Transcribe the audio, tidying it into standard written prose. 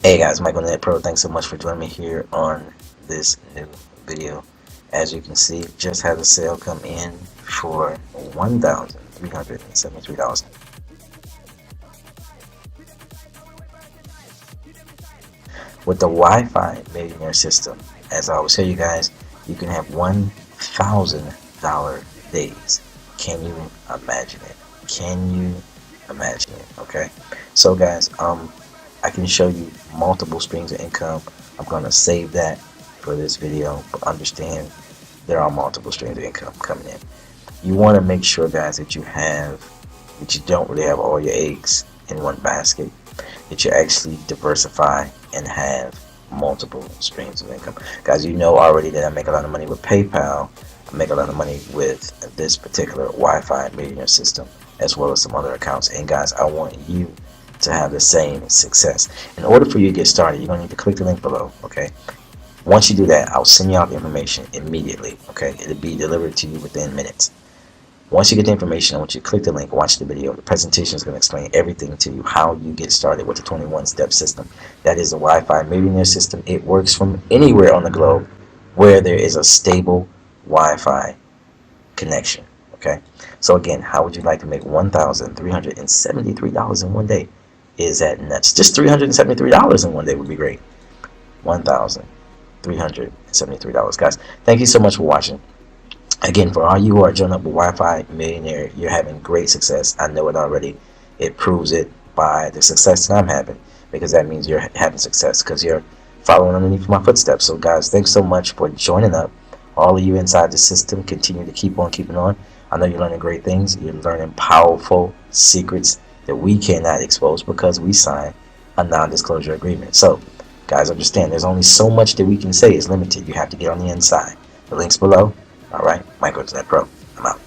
Hey guys, Michael Net Pro. Thanks so much for joining me here on this new video. As you can see, just had a sale come in for $1,373. With the Wi-Fi millionaire system, as I always tell you guys, you can have $1,000 days. Can you imagine it? Can you imagine it? Okay. So guys, I can show you multiple streams of income. I'm gonna save that for this video, but understand there are multiple streams of income coming in. You want to make sure, guys, that you don't really have all your eggs in one basket, that you actually diversify and have multiple streams of income. Guys, you know already that I make a lot of money with PayPal. I make a lot of money with this particular Wi-Fi millionaire system, as well as some other accounts. And guys, I want you to have the same success. In order for you to get started, you're going to need to click the link below, okay? Once you do that, I'll send you out the information immediately, okay? It'll be delivered to you within minutes. Once you get the information, I want you to click the link, watch the video. The presentation is going to explain everything to you, how you get started with the 21-step system. That is the Wi-Fi millionaire system. It works from anywhere on the globe where there is a stable Wi-Fi connection, okay? So again, how would you like to make $1,373 in one day? Is that nuts? Just $373 in one day would be great. $1,373. Guys, thank you so much for watching. Again, for all you who are joining up with Wi-Fi Millionaire, you're having great success. I know it already. It proves it by the success that I'm having, because that means you're having success because you're following underneath my footsteps. So guys, thanks so much for joining up. All of you inside the system, continue to keep on keeping on. I know you're learning great things. You're learning powerful secrets that we cannot expose because we signed a non-disclosure agreement. So guys, understand there's only so much that we can say. Is limited. You have to get on the inside. The link's below. All right, Michael Net Pro. I'm out.